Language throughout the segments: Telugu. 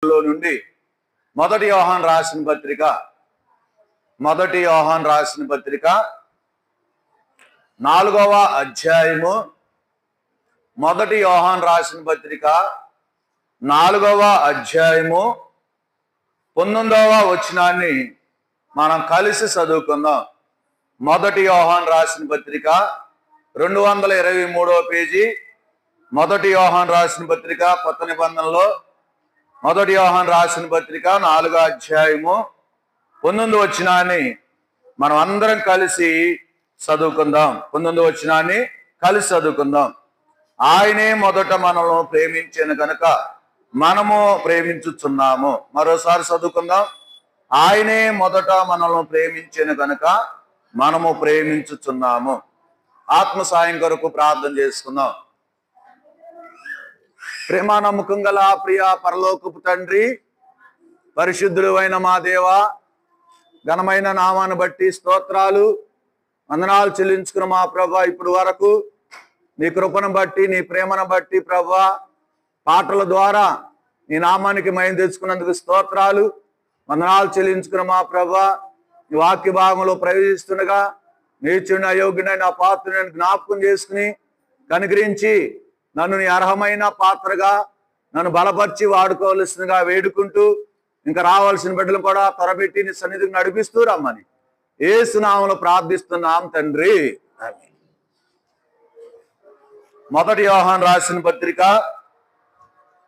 లో నుండి మొదటి యోహాను రాసిన పత్రిక 4వ అధ్యాయము మొదటి యోహాను రాసిన పత్రిక 4వ అధ్యాయము 19వ వచనాన్ని మనం కలిసి చదువుకుందాం. మొదటి యోహాను రాసిన పత్రిక 223వ పేజీ. మొదటి యోహాను రాసిన పత్రిక కొత్త నిబంధనలో మొదటి యోహాను రాసిన పత్రిక 4వ అధ్యాయము 19వ వచనాన్ని మనం అందరం కలిసి చదువుకుందాం. 19వ వచనాన్ని కలిసి చదువుకుందాం. ఆయనే మొదట మనల్ని ప్రేమించిన కనుక మనము ప్రేమించుచున్నాము. మరోసారి చదువుకుందాం. ఆయనే మొదట మనల్ని ప్రేమించిన కనుక మనము ప్రేమించుచున్నాము. ఆత్మ సాయం కొరకు ప్రార్థన చేసుకుందాం. ప్రేమ నమ్మకం గల ప్రియ పరలోకపు తండ్రి, పరిశుద్ధులు అయిన మా దేవ, ఘనమైన నామాన్ని బట్టి స్తోత్రాలు వందనాలు చెల్లించుకున్న మా ప్రభా, ఇప్పుడు వరకు నీ కృపను బట్టి నీ ప్రేమను బట్టి ప్రభా, పాటల ద్వారా నీ నామానికి మహిమ తెచ్చుకున్నందుకు స్తోత్రాలు వందనాలు చెల్లించుకున్న మా ప్రభా, నీ వాక్య భాగంలో ప్రవేశిస్తుండగా నీచుని అయోగ్యుడైన పాత్రను జ్ఞాపకం చేసుకుని కనుగ్రహించి నన్ను నీ అర్హమైన పాత్రగా నన్ను బలపరిచి వాడుకోవలసిందిగా వేడుకుంటూ, ఇంకా రావాల్సిన బిడ్డలు కూడా త్వరబెట్టి నీ సన్నిధికి నడిపిస్తూ రమ్మని యేసు నామములో ప్రార్థిస్తున్నాం తండ్రి. మొదటి యోహాను రాసిన పత్రిక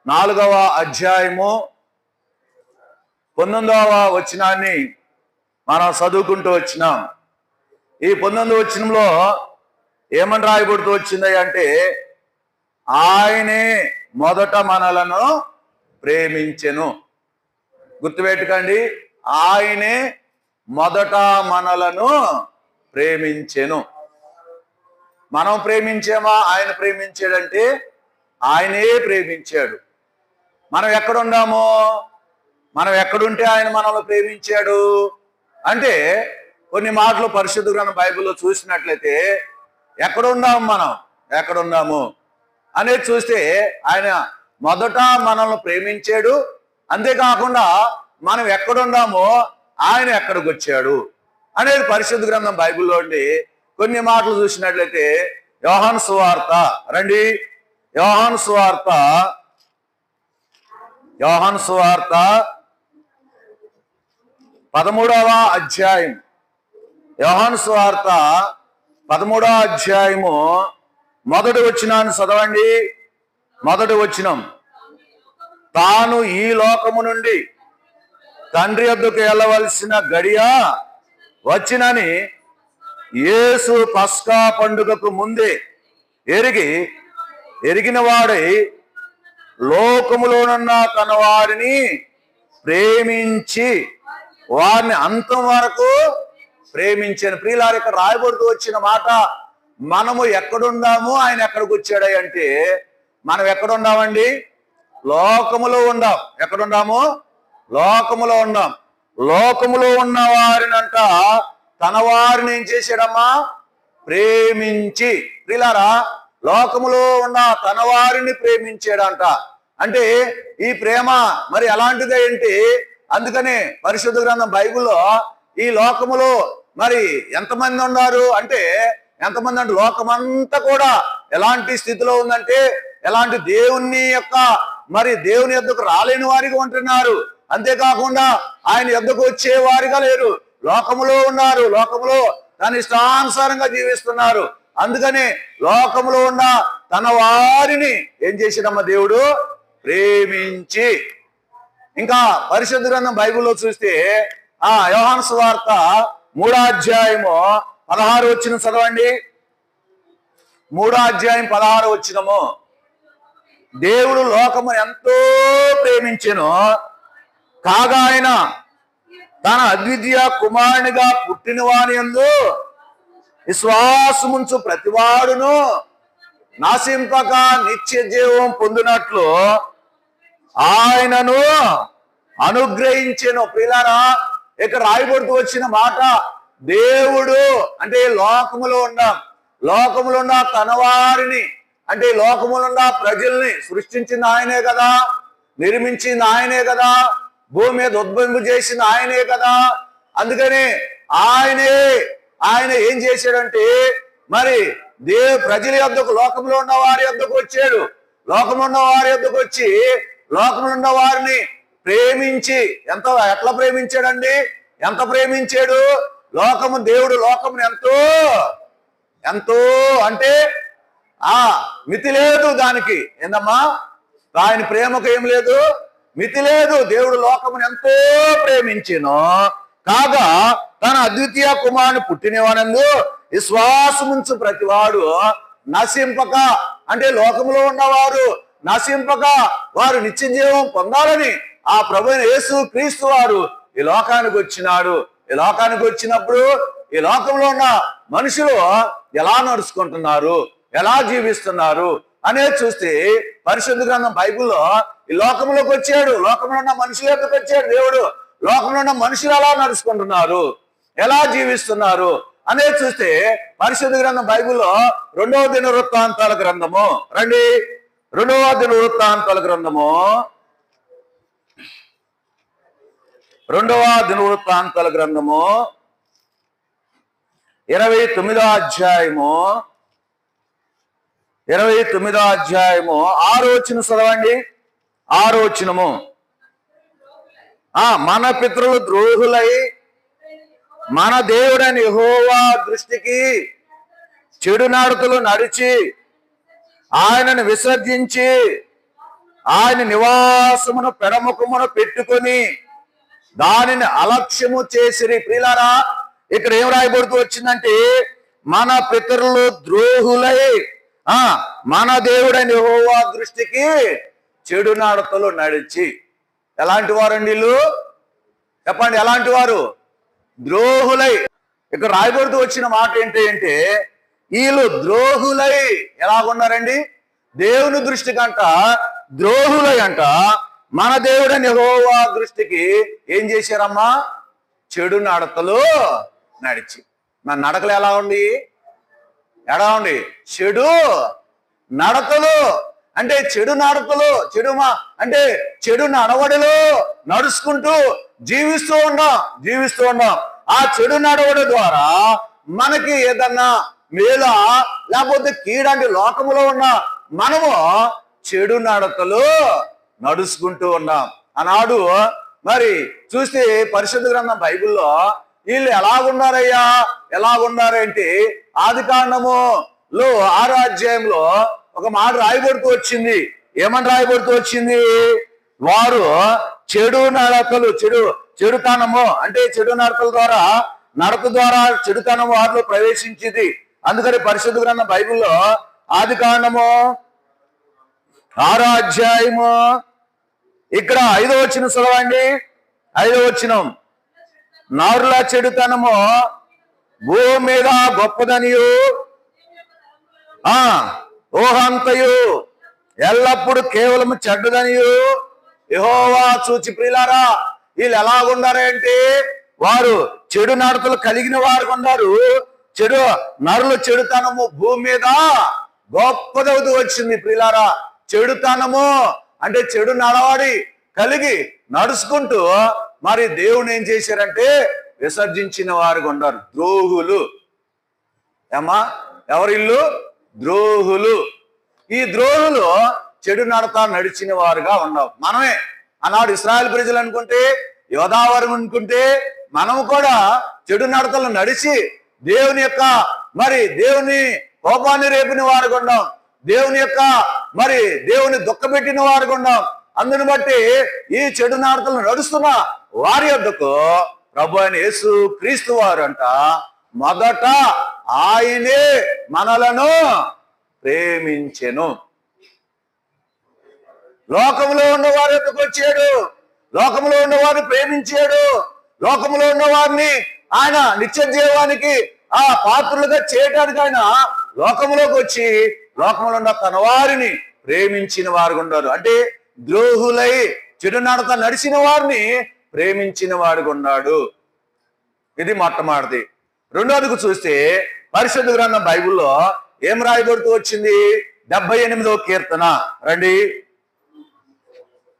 4వ అధ్యాయము 19వ వచనాన్ని మనం చదువుకుంటూ వచ్చినాం. ఈ 19వ వచనంలో ఏమని రాయబడుతూ వచ్చింది అంటే, ఆయనే మొదట మనలను ప్రేమించెను. గుర్తుపెట్టుకోండి, ఆయనే మొదట మనలను ప్రేమించెను. మనం ప్రేమించామా? ఆయన ప్రేమించాడంటే ఆయనే ప్రేమించాడు. మనం ఎక్కడున్నామో, మనం ఎక్కడుంటే ఆయన మనల్ని ప్రేమించాడు అంటే, కొన్ని మాటలు పరిశుద్ధ గ్రంథం బైబిల్లో చూసినట్లయితే ఎక్కడున్నాము అనేది చూస్తే ఆయన మొదట మనల్ని ప్రేమించాడు. అంతేకాకుండా మనం ఎక్కడున్నామో ఆయన ఎక్కడికి వచ్చాడు అనేది పరిశుద్ధ గ్రంథం బైబిల్లో ఉండి కొన్ని మాటలు చూసినట్లయితే, యోహాను సువార్త రండి, యోహాను సువార్త 13వ అధ్యాయం, యోహాను సువార్త 13వ అధ్యాయము మొదటి వచనాన్ని చదవండి. మొదటి వచనం, తాను ఈ లోకము నుండి తండ్రి వద్దకు వెళ్ళవలసిన గడియ వచ్చినని యేసు పస్కా పండుగకు ముందే ఎరిగిన వాడై లోకములోనున్న తన వారిని ప్రేమించి వారిని అంతం వరకు ప్రేమించాను. ప్రియులారా, ఇక్కడ రాయబడుతూ వచ్చిన మాట, మనము ఎక్కడున్నాము, ఆయన ఎక్కడికి వచ్చాడు అంటే, మనం ఎక్కడున్నామండి? లోకములో ఉండాం. ఎక్కడున్నాము? లోకములో ఉన్నాం. లోకములో ఉన్న వారినంట తన వారిని ఏం చేశాడమ్మా? ప్రేమించి. ప్రియులారా, లోకములో ఉన్న తన వారిని ప్రేమించాడంట. అంటే ఈ ప్రేమ మరి ఎలాంటిది ఏంటి? అందుకనే పరిశుద్ధ గ్రంథం బైబిల్లో ఈ లోకములో మరి ఎంతమంది ఉన్నారు అంటే, ఎంతమంది అంటే లోకమంతా కూడా ఎలాంటి స్థితిలో ఉందంటే, ఎలాంటి దేవుని యొద్దకు రాలేని వారిగా ఉంటున్నారు. అంతేకాకుండా ఆయన యొద్దకు వచ్చే వారిగా లేరు. లోకములో ఉన్నారు, లోకములో తన ఇష్టానుసారంగా జీవిస్తున్నారు. అందుకని లోకములో ఉన్న తన వారిని ఏం చేసాడమ్మ? దేవుడు ప్రేమించి. ఇంకా పరిశుద్ధ గ్రంథం బైబిల్లో చూస్తే యోహాను సువార్త 3వ అధ్యాయము 16వ వచనం చదవండి. 3వ అధ్యాయం 16వ వచనము, దేవుడు లోకము ఎంతో ప్రేమించెను, కాగా ఆయన తన అద్వితీయ కుమారునిగా పుట్టిన వాని యందు విశ్వాసముంచు ప్రతివాడును నాశింపక నిత్య జీవం పొందినట్లు ఆయనను అనుగ్రహించెను. ప్రియులారా, ఇక్కడ రాయబడుతూ వచ్చిన మాట, దేవుడు అంటే లోకములో ఉన్న తన వారిని అంటే లోకములో ఉన్న ప్రజల్ని సృష్టించింది ఆయనే కదా. నిర్మించింది ఆయనే కదా, భూమి మీద ఉద్భవింపు చేసింది ఆయనే కదా. అందుకని ఆయన ఏం చేశాడంటే మరి ప్రజల యొద్దకు, లోకంలో ఉన్న వారి యొద్దకు వచ్చాడు. లోకంలో ఉన్న వారి యొద్దకు వచ్చి లోకంలో ఉన్న వారిని ప్రేమించి ఎట్లా ప్రేమించాడండి? ఎంత ప్రేమించాడు? దేవుడు లోకమును ఎంతో అంటే మితి లేదు దానికి. ఏందమ్మా, ఆయన ప్రేమకు ఏం లేదు, మితి లేదు. దేవుడు లోకమును ఎంతో ప్రేమించెను కాగా తన అద్వితీయ కుమారుని పుట్టినవానందు విశ్వాసముంచు ప్రతివాడు నశింపక, అంటే లోకంలో ఉన్నవారు నశింపక వారు నిత్య జీవం పొందాలని ఆ ప్రభువైన యేసు క్రీస్తు వారు ఈ లోకానికి వచ్చినాడు. ఈ లోకానికి వచ్చినప్పుడు ఈ లోకంలో ఉన్న మనుషులు ఎలా నడుచుకుంటున్నారు, ఎలా జీవిస్తున్నారు అనేది చూస్తే పరిశుద్ధ గ్రంథం బైబిల్లో ఈ లోకంలోకి వచ్చాడు, లోకంలో ఉన్న మనుషుల యొక్కకు వచ్చాడు దేవుడు. లోకంలో ఉన్న మనుషులు ఎలా నడుచుకుంటున్నారు, ఎలా జీవిస్తున్నారు అనేది చూస్తే పరిశుద్ధ గ్రంథం బైబిల్లో 2వ దినవృత్తాంతాల గ్రంథము, రండి 2వ దినవృత్తాంతాల గ్రంథము, 2వ దినవృత్తాంతాల గ్రంథము 29వ అధ్యాయము 6వ వచనం చదవండి. 6వ వచనము, మన పితరులు ద్రోహులై మన దేవుడని యెహోవా దృష్టికి చెడు నడతలు నడిచి ఆయనను విసర్జించి ఆయన నివాసమును పెడముఖమును పెట్టుకొని దానిని అలక్ష్యము చేసిరి. ప్రియులారా, ఇక్కడ ఏం రాయబడుతూ వచ్చిందంటే మన పితరులు ద్రోహులై మన దేవుడని యెహోవా దృష్టికి చెడు నడతలు నడిచి. ఎలాంటి వారండి వీళ్ళు? చెప్పండి, ఎలాంటి వారు? ద్రోహులై. ఇక్కడ రాయబడుతూ వచ్చిన మాట ఏంటి అంటే వీళ్ళు ద్రోహులై ఎలాగున్నారండి? దేవుని దృష్టి కంట ద్రోహులై అంట మన దేవుడని యెహోవా దృష్టికి ఏం చేశారమ్మా? చెడు నడతలు నడిచి. మన నడకలు ఎలా ఉండి? చెడు నడతలు అంటే చెడు నడతలు, అంటే చెడు నడవడిలో నడుచుకుంటూ జీవిస్తూ ఉన్నాం. ఆ చెడు నడవడి ద్వారా మనకి ఏదన్నా మేలా లేకపోతే కీడంటే లోకములో ఉన్న మనము చెడు నడతలు నడుచుకుంటూ ఉన్నాం. ఆనాడు మరి చూస్తే పరిశుద్ధ గ్రంథం బైబిల్లో వీళ్ళు ఎలాగున్నారంటే ఆదికాండములో 6వ అధ్యాయంలో ఒక మాట రాయబడుతూ వచ్చింది. ఏమని రాయబడుతూ వచ్చింది? వారు చెడు నడతలు, చెడుతనము అంటే చెడు నడతల ద్వారా, నడత ద్వారా చెడుతనం వారిలో ప్రవేశించింది. అందుకని పరిశుద్ధ గ్రంథం బైబిల్లో ఆదికాండము 6వ అధ్యాయము ఇక్కడ 5వ వచనం చదవండి. 5వ వచనం, నరుల చెడుతనము భూమి మీద గొప్పదనియు ఊహంతయు ఎల్లప్పుడు కేవలం చెడ్డదనియు యెహోవా చూచి. ప్రియులారా, వీళ్ళు ఎలాగున్నారంటే వారు చెడు నడతలు కలిగిన వారు ఉన్నారు. నరుల చెడుతనము భూమి మీద గొప్పదవుతూ వచ్చింది. ప్రియులారా, చెడుతనము అంటే చెడు నడవడి కలిగి నడుచుకుంటూ మరి దేవుని ఏం చేశారంటే విసర్జించిన వారు ఉన్నారు. ద్రోహులు. ఎవరిల్లు? ద్రోహులు. ఈ ద్రోహులు చెడు నడత నడిచిన వారుగా ఉన్నాం. మనమే ఆనాడు ఇశ్రాయేలు ప్రజలు అనుకుంటే, యోధావరం అనుకుంటే మనము కూడా చెడు నడతలు నడిచి దేవుని కోపాన్ని రేపిన వారుగా ఉన్నాం. దేవుని దుఃఖపెట్టిన వారుగా ఉన్నాం. అందుని బట్టి ఈ చెడు నడతలు నడుస్తున్న వారి యొద్దకు ప్రభు అయిన యేసు క్రీస్తు వారు అంట మొదట ఆయనే మనలను ప్రేమించెను. లోకంలో ఉన్న వారి యొద్దకు వచ్చాడు, లోకంలో ఉన్న వారిని ప్రేమించాడు, లోకంలో ఉన్న వారిని ఆయన నిత్య జీవానికి పాత్రులుగా చేయడానికి ఆయన లోకంలోకి వచ్చి లోకంలో ఉన్న తన వారిని ప్రేమించిన వారు ఉన్నారు. అంటే ద్రోహులై చెడు నడత నడిచిన వారిని ప్రేమించిన వాడుగా ఉన్నాడు. ఇది మొట్టమొదటిది. రెండోదికి చూస్తే పరిశుద్ధ గ్రంథం బైబిల్లో ఏం రాయబడుతూ వచ్చింది? 78వ కీర్తన రండి.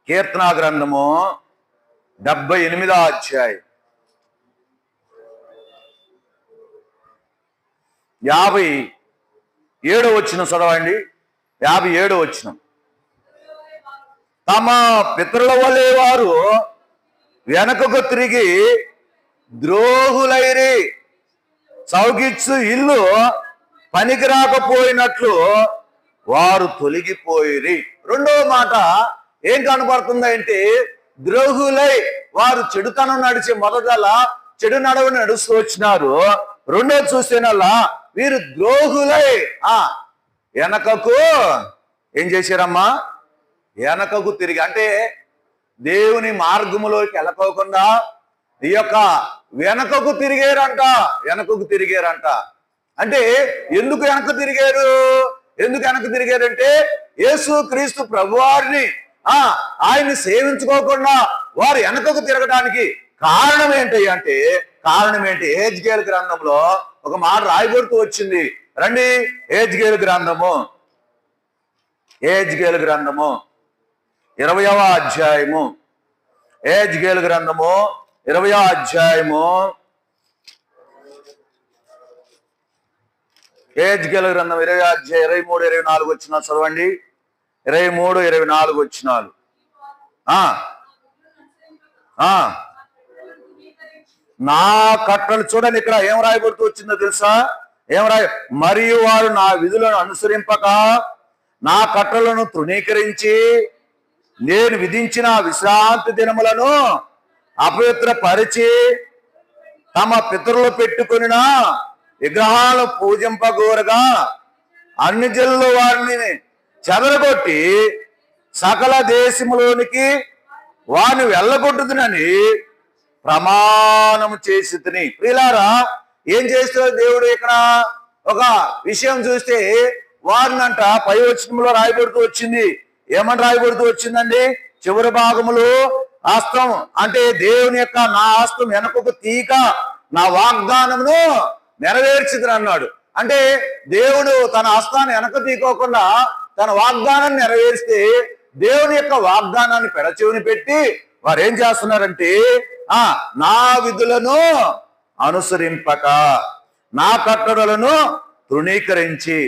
కీర్తనా గ్రంథము 78వ అధ్యాయం 57వ వచనం చదవండి. 57వ వచనం. తమ పితరుల వలె వారు వెనకకు తిరిగి ద్రోహులైరి, చౌకిచ్చు ఇల్లు పనికి రాకపోయినట్లు వారు తొలగిపోయిరి. రెండవ మాట ఏం కనబడుతుంది అంటే, ద్రోహులై వారు చెడుతనం నడిచి మొదటల చెడు నడవ నడుస్తూ వచ్చినారు. రెండోది చూస్తేనల్లా వీరు ద్రోహులై వెనకకు ఏం చేశారమ్మా? వెనకకు తిరిగి, అంటే దేవుని మార్గములోకి వెళ్ళకోకుండా ఈ యొక్క వెనకకు తిరిగారంట. అంటే ఎందుకు వెనక తిరిగారు? తిరిగారంటే యేసు క్రీస్తు ప్రభువారిని ఆయన్ని సేవించుకోకుండా వారు వెనకకు తిరగడానికి కారణం ఏంటి? యెహెజ్కేలు గ్రంథంలో ఒక మాట రాయబడుతూ వచ్చింది. రండి, యెహెజ్కేలు గ్రంథము 20వ అధ్యాయము. యెహెజ్కేలు గ్రంథము 20వ అధ్యాయము. యెహెజ్కేలు గ్రంథం 20వ అధ్యాయం 23, 24 వచనాలు చదవండి. 23, 24 వచనాలు. నా కట్టలు చూడండి, ఇక్కడ ఏం రాయబడుతూ వచ్చిందో తెలుసా? మరియు వారు నా విధులను అనుసరింపక నా కట్టలను తృణీకరించి నేను విధించిన విశ్రాంతి దినములను అపవిత్రపరిచి తమ పితరులు పెట్టుకుని విగ్రహాలను పూజింపగోరగా అన్ని జనులు వారిని చెదరగొట్టి సకల దేశములోనికి వారిని వెళ్ళగొట్టుదునని ప్రమాణము చేసి తిని. ప్రియులారా, ఏం చేస్తాడు దేవుడు? ఇక్కడ ఒక విషయం చూస్తే వారినంట పై వచనంలో రాయబడుతూ వచ్చింది. ఏమని రాయబడుతూ వచ్చిందండి? చివరి భాగములు హస్తం, అంటే దేవుని యొక్క నా హస్తం వెనకకు తీక నా వాగ్దానమును నెరవేర్చిదని అన్నాడు. అంటే దేవుడు తన హస్తాన్ని వెనక తీకోకుండా తన వాగ్దానాన్ని నెరవేరిస్తే దేవుని యొక్క వాగ్దానాన్ని పెడచెవిని పెట్టి వారు ఏం చేస్తున్నారంటే నా విధులను అనుసరింపక నా కట్టడలను తృణీకరించి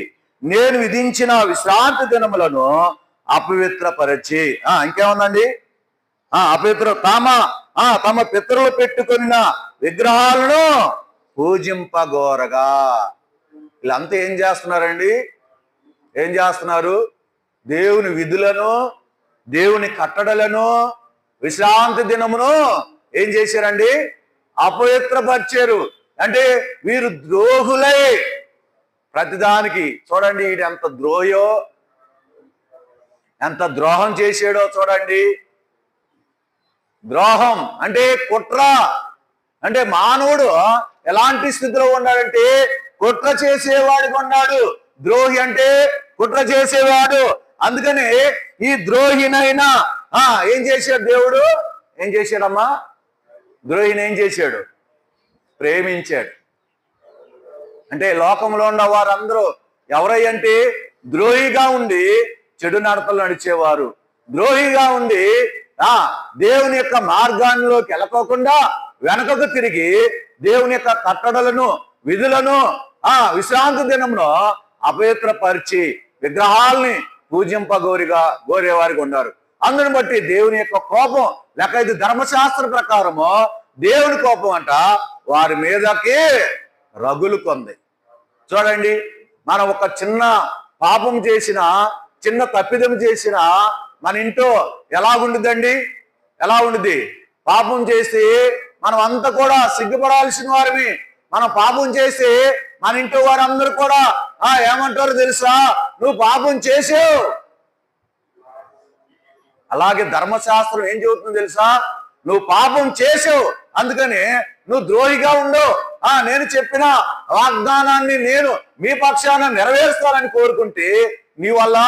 నేను విధించిన విశ్రాంతి దినములను అపవిత్రపరిచి ఇంకేముందండి? తమ పితరులు పెట్టుకున్న విగ్రహాలను పూజింపగోరగా. వీళ్ళంతా ఏం చేస్తున్నారండి? దేవుని విధులను, దేవుని కట్టడలను, విశ్రాంతి దినమును ఏం చేశారండి? అపవిత్రపరిచారు. అంటే వీరు ద్రోహులై ప్రతిదానికి చూడండి, ఇది ఎంత ద్రోహో, ఎంత ద్రోహం చేసాడో చూడండి. ద్రోహం అంటే కుట్ర. అంటే మానవుడు ఎలాంటి స్థితిలో ఉన్నాడంటే కుట్ర చేసేవాడిగా ఉన్నాడు. ద్రోహి అంటే కుట్ర చేసేవాడు. అందుకని ఈ ద్రోహినైనా ఏం చేశాడు దేవుడు? ఏం చేశాడమ్మా? ద్రోహిని ఏం చేశాడు? ప్రేమించాడు. అంటే లోకంలో ఉన్న వారందరూ ఎవరంటే ద్రోహిగా ఉండి చెడు నడతలు నడిచేవారు, ద్రోహిగా ఉండి దేవుని యొక్క మార్గాల్లోకి వెళ్ళకోకుండా వెనకకు తిరిగి దేవుని యొక్క కట్టడలను, విధులను విశ్రాంతి దినంలో అపవిత్రపరిచి విగ్రహాల్ని గోరేవారికి ఉన్నారు. అందుని బట్టి దేవుని యొక్క కోపం, లేక ఇది ధర్మశాస్త్ర ప్రకారము దేవుని కోపం అంట వారి మీదకి రగులుకొంది. చూడండి, మనం ఒక చిన్న పాపం చేసిన, చిన్న తప్పిదం చేసిన మన ఇంట్లో ఎలా ఉండిద్ది? పాపం చేసి మనం అంతా కూడా సిగ్గుపడాల్సిన వారిని. మనం పాపం చేసి మన ఇంట్లో వారందరూ కూడా ఏమంటారు తెలుసా? నువ్వు పాపం చేసావు. అలాగే ధర్మశాస్త్రం ఏం చెబుతుంది తెలుసా? నువ్వు పాపం చేసావు, అందుకని నువ్వు ద్రోహిగా ఉండవు. నేను చెప్పిన వాగ్దానాన్ని నేను మీ పక్షాన నెరవేరుస్తానని కోరుకుంటే నీ వల్ల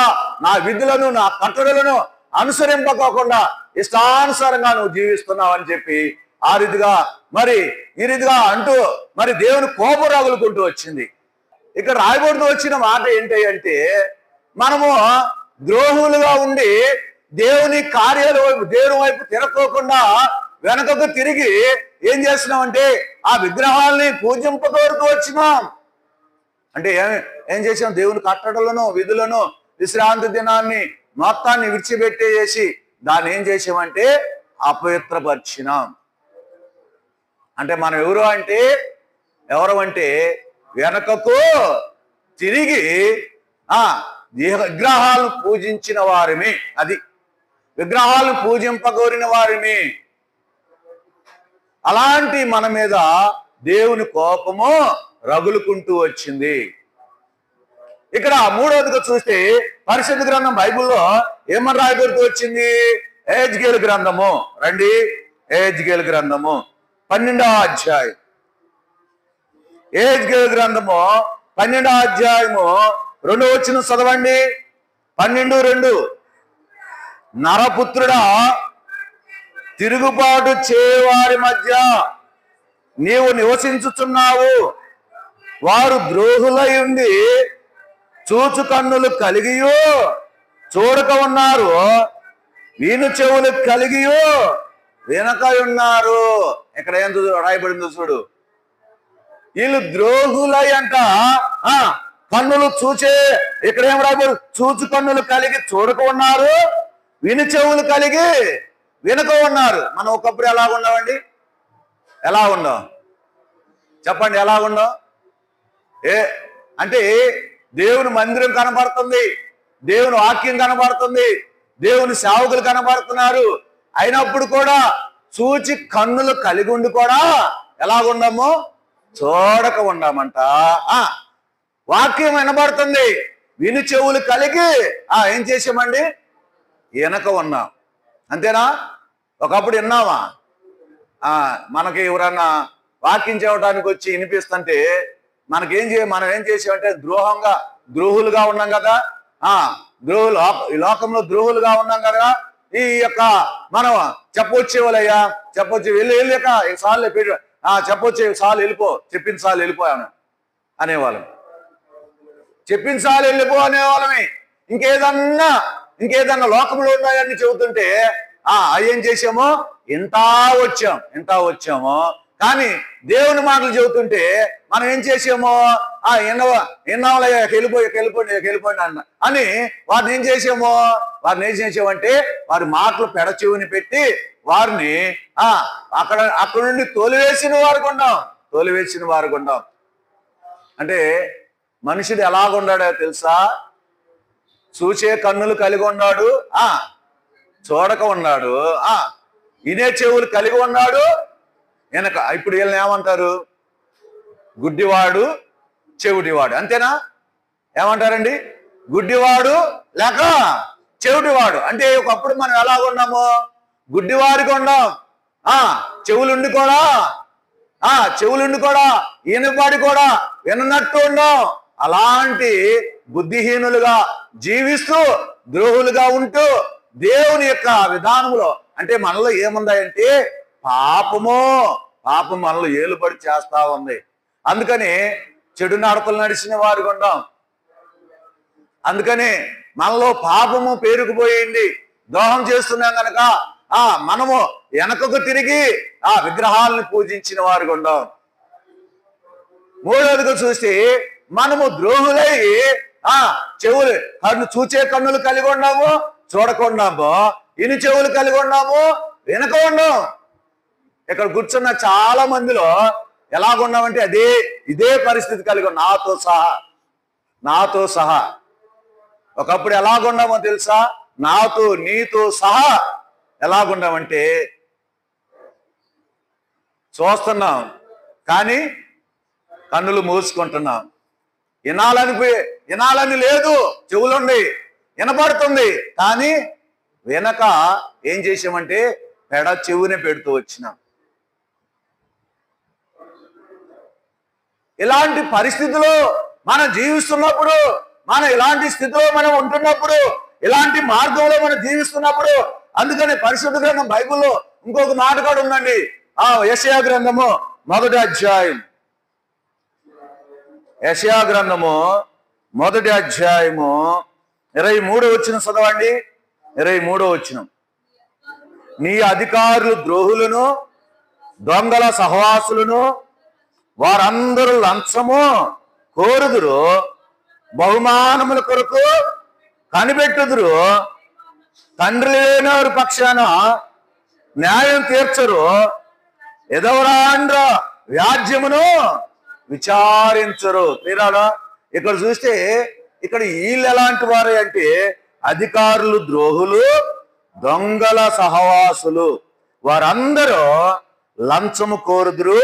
నా విధులను, నా కట్టడలను అనుసరింపకోకుండా ఇష్టానుసారంగా నువ్వు జీవిస్తున్నావు అని చెప్పి ఈ రీతిగా అంటూ దేవుని కోపం రగులుకుంటూ వచ్చింది. ఇక్కడ రాయబడుతూ వచ్చిన మాట ఏంటి అంటే, మనము ద్రోహులుగా ఉండి దేవుని కార్యాల వైపు, దేవుని వైపు తిరగకోకుండా వెనకకు తిరిగి ఏం చేస్తున్నామంటే ఆ విగ్రహాలని పూజింపకోరుతూ వచ్చినాం. అంటే ఏం చేసాం? దేవుని కట్టడలను, విధులను, విశ్రాంతి దినాన్ని మొత్తాన్ని విడిచిపెట్టేసి దాన్ని ఏం చేసామంటే అపవిత్రపరిచినాం. అంటే మనం ఎవరు అంటే వెనకకు తిరిగి విగ్రహాలను పూజించిన వారిని, అది విగ్రహాలను పూజింపగోరిన వారిని. అలాంటి మన మీద దేవుని కోపము రగులుకుంటూ వచ్చింది. ఇక్కడ మూడవదిగా చూస్తే పరిశుద్ధ గ్రంథం బైబిల్లో ఏమని రాయబడుతూ వచ్చింది? యెహెజ్కేలు గ్రంథము రండి, యెహెజ్కేలు గ్రంథము 12వ అధ్యాయం. యెహెజ్కేలు గ్రంథము 12వ అధ్యాయము 2వ వచనం చదవండి. 12:2 నరపుత్రుడా, తిరుగుబాటు చేయవారి మధ్య నీవు నివసించుచున్నావు. వారు ద్రోహులై ఉండి చూచు కన్నులు కలిగియో చూడక ఉన్నారు, వీను చెవులు కలిగియో వెనక ఉన్నారు. ఇక్కడ ఏం రాయబడిందో చూడు. వీళ్ళు ద్రోహులై అంట, కన్నులు చూచే, ఇక్కడ ఏం రాయబడి? చూచు కన్నులు కలిగి చూడక ఉన్నారు, విను చెవులు కలిగి వెనుక ఉన్నారు. మనం ఒకప్పుడు ఎలా ఉన్నామండి? ఎలా ఉన్నాం చెప్పండి? ఎలా ఉన్నాం? అంటే దేవుని మందిరం కనబడుతుంది, దేవుని వాక్యం కనబడుతుంది, దేవుని సేవకులు కనబడుతున్నారు. అయినప్పుడు కూడా చూచి కన్నులు కలిగి ఉండి కూడా ఎలాగున్నాము? చూడక ఉన్నామంట. వాక్యం వినబడుతుంది, విను చెవులు కలిగి ఏం చేసామండి? వెనక ఉన్నాం. అంతేనా? ఒకప్పుడు విన్నామా? మనకి ఎవరన్నా వాక్యం చేయడానికి వచ్చి వినిపిస్తుంటే మనం ఏం చేసామంటే ద్రోహులుగా ఉన్నాం కదా. ఈ లోకంలో ద్రోహులుగా ఉన్నాం కదా. ఈ యొక్క మనం చెప్పొచ్చేవాళ్ళయ్యా, చెప్పొచ్చి వెళ్ళాక సార్లు చెప్పొచ్చే సార్లు వెళ్ళిపో, చెప్పిన సార్లు వెళ్ళిపోయాను అనేవాళ్ళం. చెప్పిన సార్లు వెళ్ళిపో అనేవాళ్ళమే. ఇంకేదన్నా లోకంలో ఉన్నాయని చెబుతుంటే ఏం చేసామో ఇంత వచ్చామో. కానీ దేవుని మాటలు చెబుతుంటే మనం ఏం చేసామో ఎన్నవలయ్యా వెళ్ళిపోండి అని వారిని ఏం చేసామంటే వారి మాటలు పెడచెవిని పెట్టి వారిని అక్కడ నుండి తోలివేసిన వారు కొండాం. అంటే మనుషుడు ఎలాగున్నాడో తెలుసా? చూచే కన్నులు కలిగి ఉన్నాడు, చూడక ఉన్నాడు, ఇనే చెవులు కలిగి ఉన్నాడు వెనక. ఇప్పుడు వీళ్ళని ఏమంటారు? గుడ్డివాడు, చెవిటివాడు. అంతేనా? ఏమంటారండి? గుడ్డివాడు లేక చెవిటివాడు. అంటే ఒకప్పుడు మనం ఎలాగున్నాము? గుడ్డివాడిగా ఉన్నాం, చెవులుండి కూడా ఈనపాడి కూడా విననట్టు ఉన్నాం. అలాంటి బుద్ధిహీనులుగా జీవిస్తూ ద్రోహులుగా ఉంటూ దేవుని యొక్క విధానంలో, అంటే మనలో ఏముందంటే పాపం మనలో ఏలుబడి చేస్తా ఉంది. అందుకని చెడు నడతలు నడిచిన వారు ఉన్నాం. అందుకని మనలో పాపము పేరుకుపోయింది, ద్రోహం చేస్తున్నాం కనుక మనము వెనకకు తిరిగి విగ్రహాలను పూజించిన వారు ఉన్నాం. మూడవదిగా చూస్తే మనము ద్రోహులై చూచే కన్నులు కలిగి ఉన్నాము, చూడకున్నాము, ఇని చెవులు కలిగి ఉన్నాము, వెనక ఉన్నాం. ఇక్కడ కూర్చున్న చాలా మందిలో ఎలాగున్నామంటే ఇదే పరిస్థితి కలిగి నాతో సహా. ఒకప్పుడు ఎలాగున్నామో తెలుసా? నీతో సహా ఎలాగున్నామంటే చూస్తున్నాం కానీ కన్నులు మూసుకుంటున్నాం. వినాలని లేదు, చెవులుండి వినపడుతుంది కానీ వెనక ఏం చేసామంటే పెడ చెవుని పెడుతూ వచ్చినాం. ఇలాంటి పరిస్థితిలో మనం జీవిస్తున్నప్పుడు, ఇలాంటి స్థితిలో మనం ఉంటున్నప్పుడు, ఇలాంటి మార్గంలో మనం జీవిస్తున్నప్పుడు, అందుకని పరిశుద్ధ గ్రంథం బైబిల్లో ఇంకొక మాట కూడా ఉందండి. యెషయా గ్రంథము 1వ అధ్యాయం, యెషయా గ్రంథము 1వ అధ్యాయము 23వ వచనం చదవండి. 23వ వచనం. నీ అధికారులు ద్రోహులను, దొంగల సహవాసులను, వారందరూ లంచము కోరుదురు, బహుమానముల కొరకు కనిపెట్టుదురు, తండ్రి లేని వారి పక్షాన న్యాయం తీర్చరు, ఎదవరాండ్ర వ్యాజ్యమును విచారించరు. తీరాలా ఇక్కడ చూస్తే ఇక్కడ వీళ్ళు ఎలాంటి వారు అంటే అధికారులు ద్రోహులు, దొంగల సహవాసులు, వారందరూ లంచము కోరుదురు,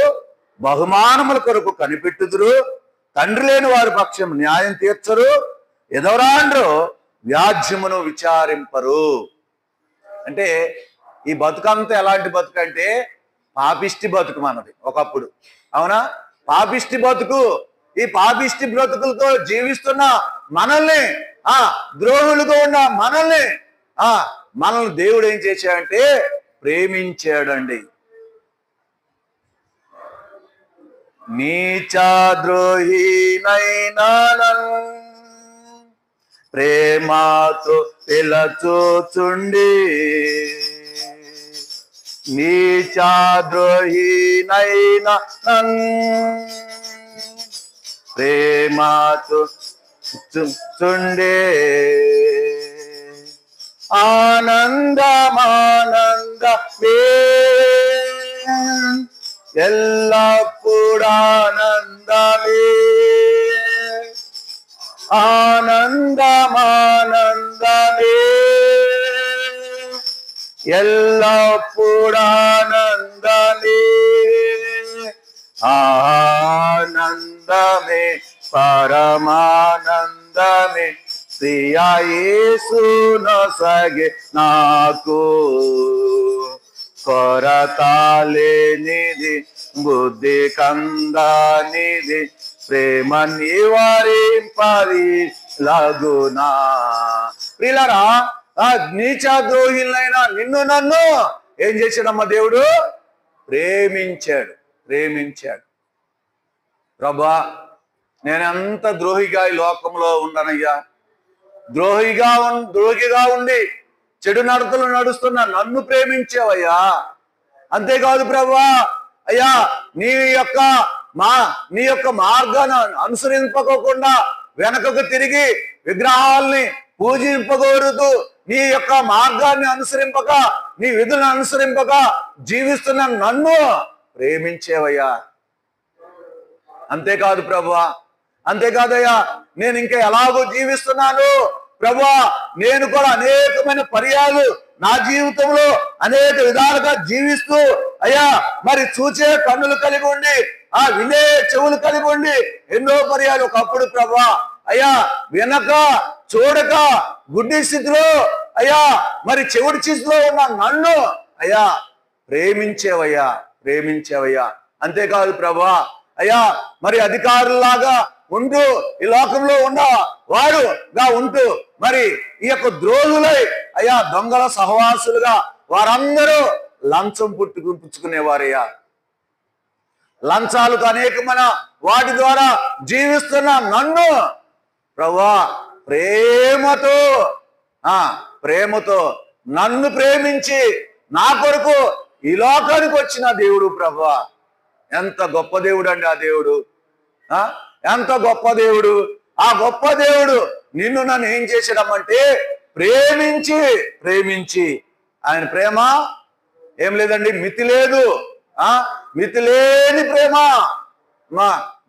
బహుమానముల కొరకు కనిపెట్టుదురు, తండ్రి లేని వారి పక్షం న్యాయం తీర్చరు, ఎదవరాండ్రు వ్యాజ్యమును విచారింపరు. అంటే ఈ బతుకంతా ఎలాంటి బతుకు అంటే పాపిష్టి బతుకు మనది ఒకప్పుడు. అవునా? పాపిష్టి బతుకు. ఈ పాపిష్టి బ్రతుకులతో జీవిస్తున్న మనల్ని, ద్రోహులుగా ఉన్న మనల్ని దేవుడు ఏం చేశాడంటే ప్రేమించాడండి. నీచద్రోహినైనా ప్రేమతో పిలచుచుండి, నీచద్రోహినైనా ప్రేమతో చుండే, ఆనందమానందమే ఎల్లప్పుడు ఆనందమే, ఆనందమానందమే ఎల్లప్పుడు ఆనందమే, ఆనందమే పరమానందమే ప్రియా యేసును సగే నాకు, కొరతాలేనిది బుద్ధి కందానిది ప్రేమ నివారింపది లగునా. ప్రియులారా, నీచద్రోహిలైనా నిన్ను నన్ను ఏం చేశాడమ్మా దేవుడు? ప్రేమించాడు. ప్రభా, నేనెంత ద్రోహిగా ఈ లోకంలో ఉండనయ్యా, ద్రోహిగా ఉండి చెడు నడతలు నడుస్తున్న నన్ను ప్రేమించావయ్యా. అంతేకాదు ప్రభా, అయ్యా నీ యొక్క మార్గాన్ని అనుసరింపకోకుండా వెనకకు తిరిగి విగ్రహాల్ని పూజింపకూడదు, నీ యొక్క మార్గాన్ని అనుసరింపక, నీ విధులను అనుసరింపక జీవిస్తున్న నన్ను ప్రేమించేవయ్యా. అంతేకాదు ప్రభువా, అంతేకాదయ్యా, నేను ఇంకా ఎలాగో జీవిస్తున్నాను ప్రభువా, నేను కూడా అనేకమైన పర్యాలు నా జీవితంలో అనేక విధాలుగా జీవిస్తూ అయ్యా మరి చూచే కన్నులు కలిగి ఉండి, వినే చెవులు కలిగి ఉండి ఎన్నో పర్యాలు ఒకప్పుడు ప్రభువా అయ్యా వినక చూడక గుడ్డి స్థితిలో అయ్యా మరి చెవుడి స్థితిలో ఉన్న నన్ను అయ్యా ప్రేమించేవయ్యా. అంతేకాదు ప్రభువా అయ్యా మరి అధికారులాగా ఉంటూ ఈ లోకంలో ఉన్న వారుగా ఉంటూ మరి ఈ యొక్క ద్రోహులై అయ్యా దొంగల సహవాసులుగా వారందరూ లంచం పుచ్చుకునేవారయ్యా. లంచాలకు అనేకమైన వాటి ద్వారా జీవిస్తున్న నన్ను ప్రభువా ప్రేమతో నన్ను ప్రేమించి నా కొరకు ఈ లోకానికి వచ్చిన దేవుడు ప్రభువా. ఎంత గొప్ప దేవుడు అండి ఆ దేవుడు, ఎంత గొప్ప దేవుడు. ఆ గొప్ప దేవుడు నిన్ను నన్ను ఏం చేసాడమంటే ప్రేమించి ఆయన ప్రేమ ఏం లేదండి, మితి లేదు, మితి లేని ప్రేమ.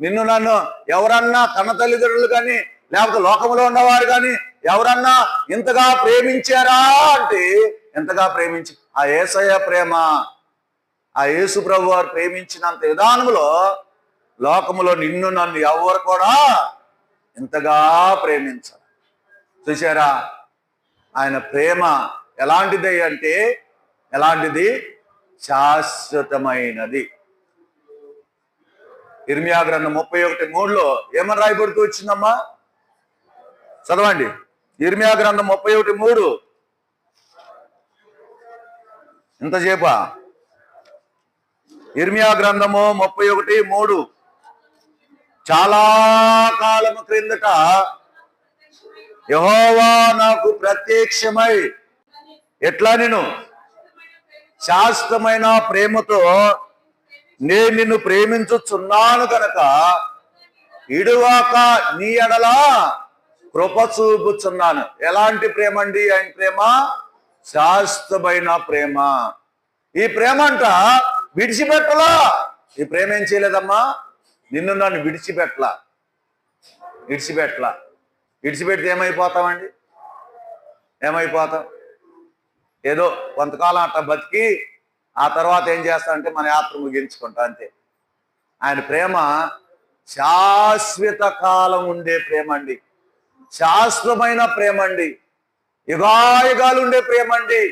నిన్ను నన్ను ఎవరన్నా కన్న తల్లిదండ్రులు కానీ లేకపోతే లోకంలో ఉన్నవారు కానీ ఎవరన్నా ఇంతగా ప్రేమించారా అంటే ఎంతగా ప్రేమించి ఆ యేసయ్య ప్రేమ, ఆ యేసు ప్రభు వారు ప్రేమించినంత విధానంలో లోకములో నిన్ను నన్ను ఎవరు కూడా ఇంతగా ప్రేమించారు. చూసారా ఆయన ప్రేమ ఎలాంటిది అంటే ఎలాంటిది? శాశ్వతమైనది. ఇర్మియా గ్రంథం 31:3 ఏమని రాయబడుతూ వచ్చిందమ్మా? చదవండి. ఇర్మియా గ్రంథం 31:3 ఇంతసేపా? ఇర్మియా గ్రంథము 31:3 చాలా కాలము క్రిందట యెహోవా నాకు ప్రత్యక్షమై ఎట్లా నేను శాశ్వతమైన ప్రేమతో నేను నిన్ను ప్రేమించుచున్నాను కనుక ఇడువాక నీ ఎడలా కృప చూపుచున్నాను. ఎలాంటి ప్రేమ అండి ఆయన ప్రేమ? శాశ్వతమైన ప్రేమ. ఈ ప్రేమ అంట విడిచిపెట్టలా. ఈ ప్రేమ ఏం చేయలేదమ్మా? నిన్ను నన్ను విడిచిపెట్టలా. విడిచిపెడితే ఏమైపోతామండి? ఏమైపోతాం? ఏదో కొంతకాలం అట్లా బతికి ఆ తర్వాత ఏం చేస్తామంటే మన యాత్ర ముగించుకుంటాం, అంతే. ఆయన ప్రేమ శాశ్వత కాలం ఉండే ప్రేమ అండి, శాశ్వతమైన ప్రేమ అండి, యుగాయుగాలు ఉండే ప్రేమ అండి.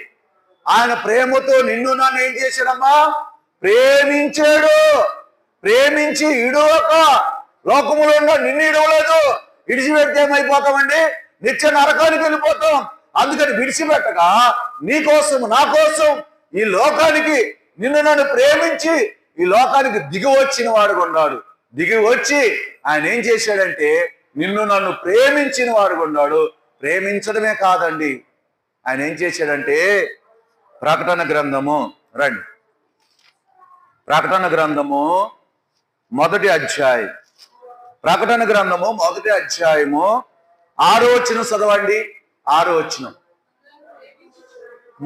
ఆయన ప్రేమతో నిన్ను నన్ను ఏం చేశాడమ్మా? ప్రేమించాడు. ప్రేమించి ఇడువక లోకములో ఉన్న నిన్ను ఇడవలేదు. విడిచిపెడితే ఏమైపోతామండి? నిత్య నరకానికి వెళ్ళిపోతాం. అందుకని విడిచిపెట్టక నీ కోసం నా కోసం ఈ లోకానికి నిన్ను నన్ను ప్రేమించి ఈ లోకానికి దిగి వచ్చిన వాడు కొన్నాడు. దిగి వచ్చి ఆయన ఏం చేశాడంటే నిన్ను నన్ను ప్రేమించిన వాడు కొన్నాడు. ప్రేమించడమే కాదండి, ఆయన ఏం చేశాడంటే ప్రకటన గ్రంథము, రండి, ప్రకటన గ్రంథము మొదటి అధ్యాయం, ప్రకటన గ్రంథము మొదటి అధ్యాయము 6వ వచనం చదవండి. 6వ వచనం.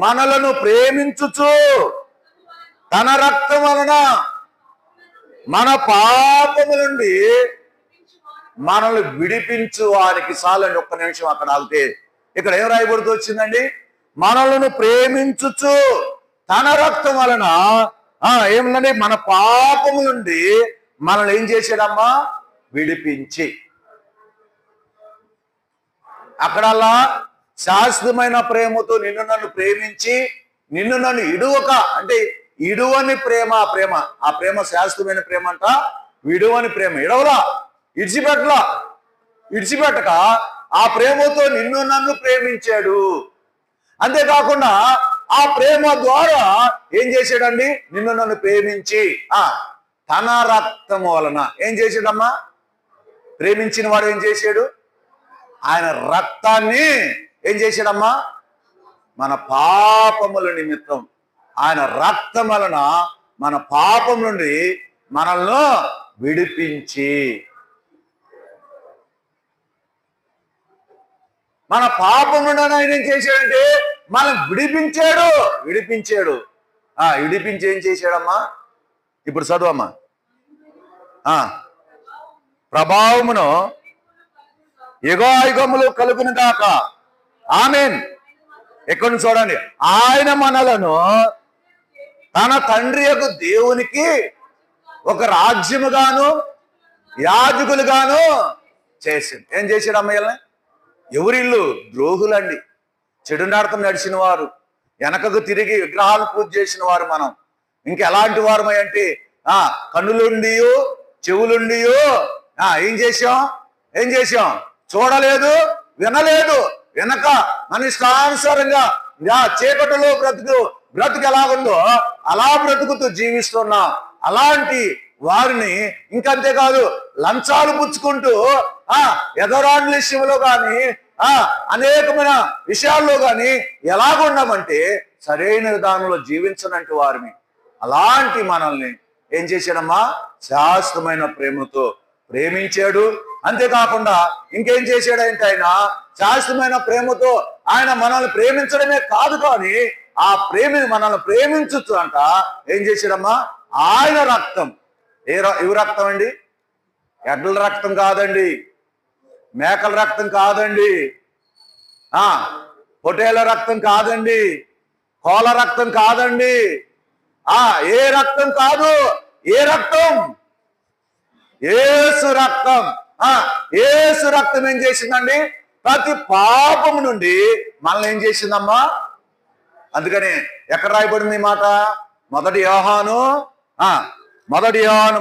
మనలను ప్రేమించుచు తన రక్తం వలన మన పాపము నుండి మనల్ని విడిపించు వారికి. చాలండి, ఒక్క నిమిషం అక్కడ ఆగితే. ఇక్కడ ఏం రాయబడుతూ వచ్చిందండి? మనలను ప్రేమించుచు తన రక్తం వలన ఏముందండి? మన పాపము నుండి మనల్ని ఏం చేశాడమ్మా? విడిపించి. అక్కడల్లా శాశ్వతమైన ప్రేమతో నిన్ను నన్ను ప్రేమించి నిన్ను నన్ను ఇడువక, అంటే ఇడువని ప్రేమ. ఆ ప్రేమ శాశ్వతమైన ప్రేమ అంట. విడువని ప్రేమ, ఇడవలా, విడిచిపెట్టక ఆ ప్రేమతో నిన్ను నన్ను ప్రేమించాడు. అంతేకాకుండా ఆ ప్రేమ ద్వారా ఏం చేశాడండి? నిన్ను నన్ను ప్రేమించి తన రక్తము వలన ఏం చేశాడమ్మా? ప్రేమించిన వాడు ఏం చేశాడు? ఆయన రక్తాన్ని ఏం చేశాడమ్మా? మన పాపముల నిమిత్తం ఆయన రక్తం వలన మన పాపం నుండి మనల్ని విడిపించి, మన పాపం నుండి ఆయన ఏం చేశాడంటే మనం విడిపించాడు. విడిపించి ఏం చేశాడమ్మా? ఇప్పుడు చదువమ్మా. ప్రభావమును యుగాయుగములు కలుగును గాక. ఆమేన్. ఎక్కడి నుంచి చూడండి. ఆయన మనలను తన తండ్రి యొక్క దేవునికి ఒక రాజ్యముగాను యాజకులుగాను చేసింది. ఏం చేశాడు అమ్మయ్యల్ని? ఎవరిల్లు? ద్రోహులండి, చెడు నడతం నడిచిన వారు, వెనకకు తిరిగి విగ్రహాలు పూజ చేసిన వారు. మనం ఇంకెలాంటి వారమై అంటే కన్నులుండియో చెవులుండియో ఏం చేశాం? చూడలేదు, వినలేదు. వెనక మన ఇష్టానుసారంగా చీకటిలో బ్రతుకు ఎలాగుందో అలా బ్రతుకుతూ జీవిస్తున్నాం. అలాంటి వారిని ఇంకంతేకాదు, లంచాలు పుచ్చుకుంటూ ఎదరాండ్ల విషయంలో కానీ అనేకమైన విషయాల్లో కానీ ఎలాగున్నామంటే సరైన విధానంలో జీవించనంటి వారిని. అలాంటి మనల్ని ఏం చేశాడమ్మా? శాశ్వతమైన ప్రేమతో ప్రేమించాడు. అంతేకాకుండా ఇంకేం చేశాడంటే ఆయన శాశ్వతమైన ప్రేమతో ఆయన మనల్ని ప్రేమించడమే కాదు, కానీ ఆ మనల్ని ప్రేమించచ్చు అంట. ఏం చేశాడమ్మా? ఆయన రక్తం. ఇవి రక్తం అండి? ఎడ్ల రక్తం కాదండి, మేకల రక్తం కాదండి, పొటేల రక్తం కాదండి, కోల రక్తం కాదండి. ఏ రక్తం కాదు. ఏ రక్తం? యేసు రక్తం. యేసు రక్తం ఏం చేసిందండి? ప్రతి పాపము నుండి మనల్ని ఏం చేసిందమ్మా? అందుకని ఎక్కడ రాయబడింది ఈ మాట? మొదటి యోహాను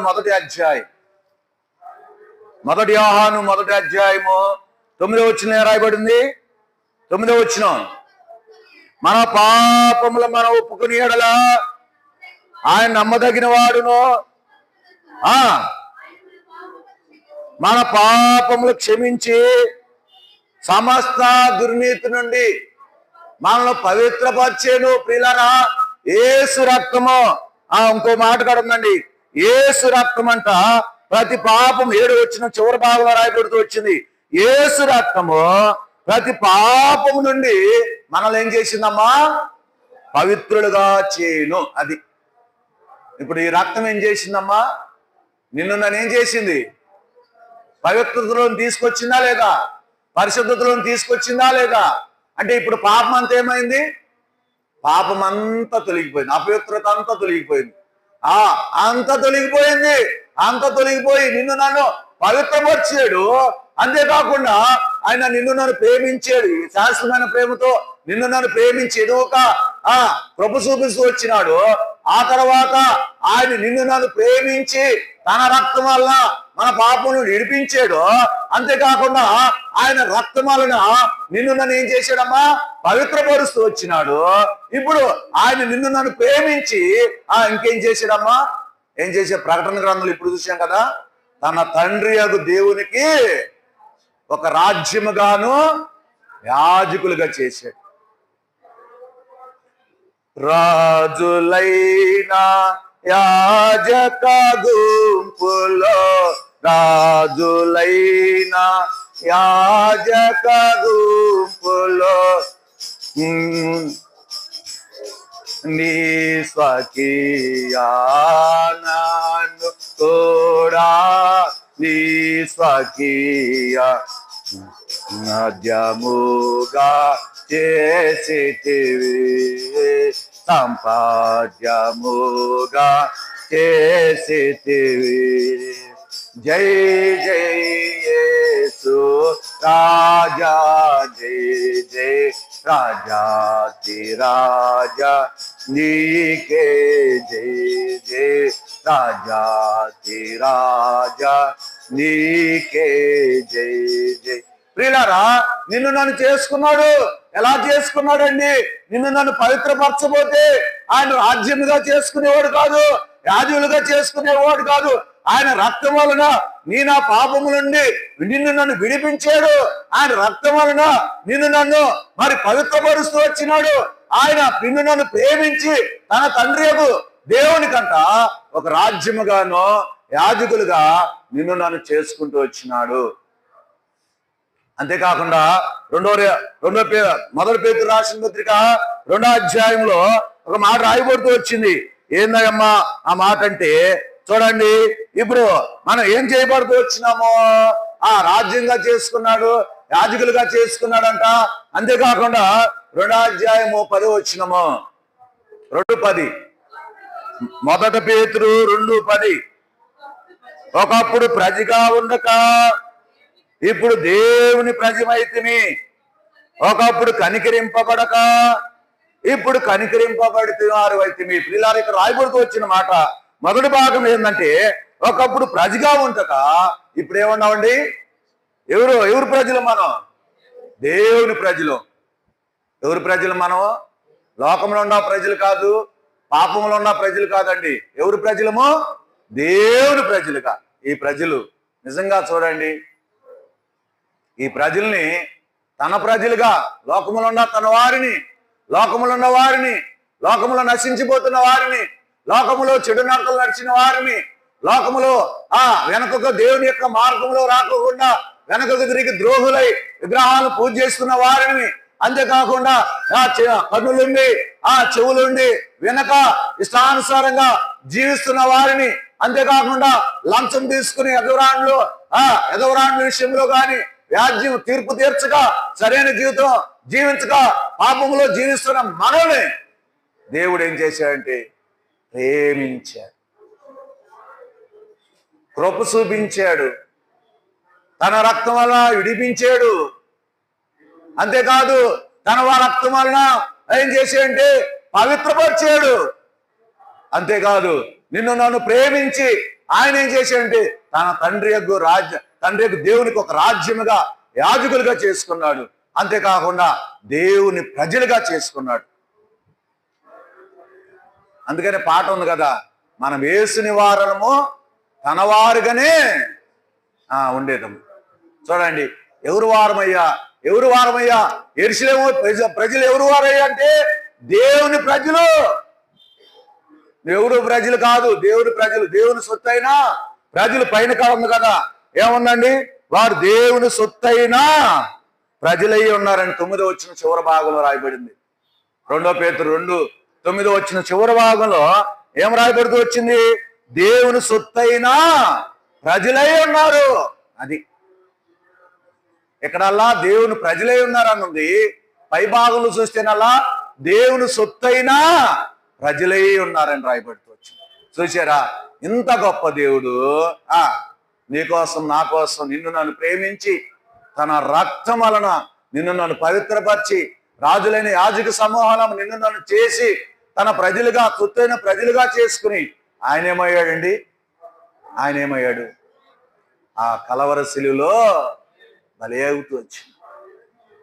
మొదటి అధ్యాయం, మొదటి యోహాను మొదటి అధ్యాయము 9వ వచనం రాయబడింది. 9వ వచనం, మన పాపములు మనం ఒప్పుకుని ఎడల ఆయన నమ్మదగిన వాడును, మన పాపములు క్షమించి సమస్త దుర్నీతి నుండి మనల్ని పవిత్రపరిచేను. ప్రియులారా, యేసు రక్తము, ఇంకో మాట కూడా ఉందండి, యేసు రక్తం అంట ప్రతి పాపం, 7 వచ్చిన చివరి భాగంలో రాయబడుతూ వచ్చింది, యేసు రక్తము ప్రతి పాపము నుండి మనల్ని ఏం చేసిందమ్మా? పవిత్రులుగా చేయను. అది ఇప్పుడు ఈ రక్తం ఏం చేసిందమ్మా? నిన్ను నన్ను ఏం చేసింది? పవిత్రతలోని తీసుకొచ్చిందా లేదా? పరిశుద్ధతలోని తీసుకొచ్చిందా లేదా? అంటే ఇప్పుడు పాపం అంతా ఏమైంది? పాపం అంతా తొలగిపోయింది, అపవిత్రత అంతా తొలగిపోయింది. అంత తొలగిపోయింది. అంత తొలగిపోయి నిన్ను నన్ను పవిత్రపరిచాడు. అంతేకాకుండా ఆయన నిన్ను నన్ను ప్రేమించాడు. శాశ్వతమైన ప్రేమతో నిన్ను నన్ను ప్రేమించి ఎదుగుక కృప చూపిస్తూ వచ్చినాడు. ఆ తర్వాత ఆయన నిన్ను నన్ను ప్రేమించి తన రక్తం వల్ల మన పాపమును విడిపించాడు. అంతేకాకుండా ఆయన రక్తం వలన నిన్ను నన్ను ఏం చేశాడమ్మా? పవిత్రపరుస్తూ వచ్చినాడు. ఇప్పుడు ఆయన నిన్ను నన్ను ప్రేమించి ఇంకేం చేశాడమ్మా? ఏం చేసే? ప్రకటన గ్రంథంలో ఇప్పుడు చూసాం కదా, తన తండ్రి యొక్క దేవునికి ఒక రాజ్యముగాను యాజకులుగా చేశాడు. రాజులైన యాజక గుంపులో, రాజులైన యాజక గుంపులో నీ స్వకీయాను కూడా, నీ స్వకీయ మధ్యముగా చేసితివి, సంపాద్యముగా చేసితివి. జై జై యేసు రాజా, జై జై రాజాతి రాజా, నీకే జై జై రాజాతి రాజా, నీకే జై జై. ప్రియులారా, నిన్ను నన్ను చేసుకున్నాడు. ఎలా చేసుకున్నాడండి? నిన్ను నన్ను పవిత్రపరచబోతే ఆయన రాజ్యముగా చేసుకునేవాడు కాదు, యాజకులుగా చేసుకునేవాడు కాదు. ఆయన రక్తం వలన నా పాపము నుండి నిన్ను నన్ను విడిపించాడు. ఆయన రక్తం వలన నిన్ను నన్ను మరి పవిత్రపరుస్తూ వచ్చినాడు. ఆయన నిన్ను నన్ను ప్రేమించి తన తండ్రి దేవునికంట ఒక రాజ్యముగాను యాజకులుగా నిన్ను నన్ను చేసుకుంటూ వచ్చినాడు. అంతేకాకుండా మొదటి పేతురు రాసిన పత్రిక 2వ అధ్యాయంలో ఒక మాట రాయబడుతూ వచ్చింది. ఏందమ్మా ఆ మాట అంటే, చూడండి, ఇప్పుడు మనం ఏం చేయబడుతూ వచ్చినామో రాజ్యంగా చేసుకున్నాడు, యాజకులుగా చేసుకున్నాడంట. అంతేకాకుండా 2వ అధ్యాయము 10వ వచనము, 2:10, మొదటి పేతురు 2:10, ఒకప్పుడు ప్రజగా ఉండక ఇప్పుడు దేవుని ప్రజమైతిమి, ఒకప్పుడు కనికరింపబడక ఇప్పుడు కనికరింపబడుతున్నారు అయితిమి. పిల్లలు ఇక్కడ రాయబడుతూ వచ్చిన మాట మొదటి భాగం ఏంటంటే, ఒకప్పుడు ప్రజగా ఉండక ఇప్పుడు ఏమన్నామండి? ఎవరు ప్రజలు? మనం దేవుని ప్రజలు. ఎవరు ప్రజలు? మనం లోకంలో ఉన్న ప్రజలు కాదు, పాపంలో ఉన్న ప్రజలు కాదండి. ఎవరు ప్రజలము? దేవుని ప్రజలుగా. ఈ ప్రజలు నిజంగా చూడండి, ఈ ప్రజల్ని తన ప్రజలుగా, లోకములో ఉన్న తన వారిని, లోకములో ఉన్న వారిని, లోకములో నశించిపోతున్న వారిని, లోకములో చెడు నడకలు నడిచిన వారిని, లోకములో వెనకకు దేవుని యొక్క మార్గంలో రాకోకుండా వెనకకు తిరిగి ద్రోహులై విగ్రహాలను పూజ చేస్తున్న వారిని, అంతేకాకుండా కన్నులుండి చెవులుండి వెనక ఇష్టానుసారంగా జీవిస్తున్న వారిని, అంతేకాకుండా లంచం తీసుకుని ఎదవరాండ్ల విషయంలో కానీ వ్యాజ్యం తీర్పు తీర్చక సరైన జీవితం జీవించక పాపంలో జీవిస్తున్న మనల్ని దేవుడు ఏం చేశాడంటే ప్రేమించాడు, కృప చూపించాడు, తన రక్తం వలన విడిపించాడు. అంతేకాదు తన రక్తం వలన ఏం చేశాడంటే పవిత్రపరిచాడు. అంతేకాదు నిన్ను నన్ను ప్రేమించి ఆయన ఏం చేశాడంటే తన తండ్రి యొక్క దేవునికి ఒక రాజ్యముగా యాజకులుగా చేసుకున్నాడు. అంతేకాకుండా దేవుని ప్రజలుగా చేసుకున్నాడు. అందుకనే పాట ఉంది కదా, మనం యేసు నివారణము తన వారుగానే ఉండేదము. చూడండి, ఎవరు వారమయ్యా? ఎవరు వారమయ్యా? యెరూషలేము ప్రజలు ఎవరు వారయ్యా అంటే దేవుని ప్రజలు. ఎవరు ప్రజలు కాదు, దేవుని ప్రజలు. దేవుని సొత్తైనా ప్రజలు పైన ఉంది కదా, ఏముందండి? వారు దేవుని సొత్తైనా ప్రజలై ఉన్నారని 9వ వచనం చివరి భాగంలో రాయబడింది. 2 పేతురు 2:9 వచనం చివరి భాగంలో ఏం రాయబడుతూ వచ్చింది? దేవుని సొత్తైనా ప్రజలై ఉన్నారు. అది ఇక్కడల్లా దేవుని ప్రజలై ఉన్నారన్నది. పై భాగంలో చూస్తేనల్లా దేవుని సొత్తైనా ప్రజలై ఉన్నారని రాయబడుతూ వచ్చింది. చూసారా? ఇంత గొప్ప దేవుడు నీకోసం నా కోసం నిన్ను నన్ను ప్రేమించి తన రక్తం వలన నిన్ను నన్ను పవిత్రపరిచి రాజులైన యాజక సమూహాలను నిన్ను నన్ను చేసి తన ప్రజలుగా సొత్తైన ప్రజలుగా చేసుకుని ఆయన ఏమయ్యాడండి? ఆయన ఏమయ్యాడు? ఆ కలవర శిలువలో బలి అవుతూ వచ్చింది.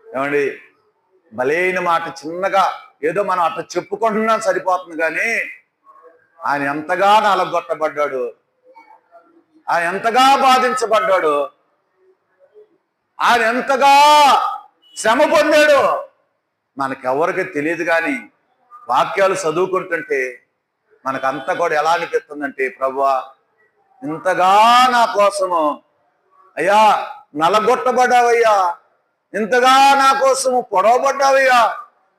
ఏమండి? బలైన మాట చిన్నగా ఏదో మనం అట్లా చెప్పుకుంటున్నాం సరిపోతుంది, కానీ ఆయన ఎంతగా నలగొట్టబడ్డాడు, ఆయన ఎంతగా బాధించబడ్డాడు, ఆయన ఎంతగా శ్రమ పొందాడు మనకెవరికి తెలియదు. కానీ వాక్యాలు చదువుకుంటుంటే మనకంతా కూడా ఎలా అనిపిస్తుందంటే, ప్రభువా ఇంతగా నా కోసము అయ్యా నలగొట్టబడ్డావయ్యా, ఇంతగా నా కోసము పొడవబడ్డావయ్యా,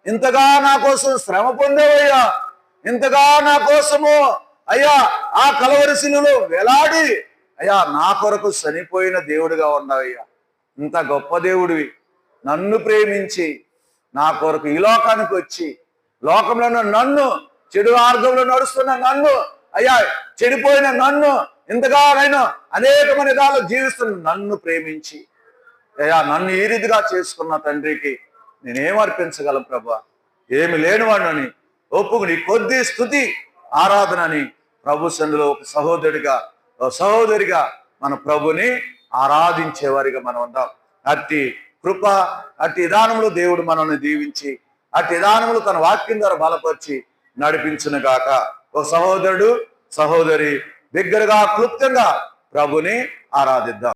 ఇంతగా నా కోసం శ్రమ పొందావయ్యా, ఇంతగా నా కోసము అయ్యా ఆ కలవరి శిలువలో వేలాడి అయ్యా నా కొరకు చనిపోయిన దేవుడిగా ఉన్నావయ్యా. ఇంత గొప్ప దేవుడివి, నన్ను ప్రేమించి నా కొరకు ఈ లోకానికి వచ్చి లోకంలో నన్ను, చెడు మార్గంలో నడుస్తున్న నన్ను, అయ్యా చెడిపోయిన నన్ను, ఇంతగా నేను అనేకమైన విధాలు జీవిస్తున్న నన్ను ప్రేమించి అయ్యా నన్ను ఈ రీతిగా చేసుకున్న తండ్రికి నేనేం అర్పించగలను ప్రభా? ఏమి లేనివాడిని ఒప్పుకుని కొద్ది స్తుతి ఆరాధనని ప్రభు సన్నిధిలో ఒక సహోదరిగా మన ప్రభుని ఆరాధించేవారిగా మనం ఉందాం. అట్టి కృప, అట్టి విధానంలో దేవుడు మనల్ని దీవించి అట్టి విధానంలో తన వాక్యం ద్వారా బలపరిచి నడిపించును గాక. ఒక సహోదరుడు సహోదరి బిగ్గరగా క్లుప్తంగా ప్రభుని ఆరాధిద్దాం.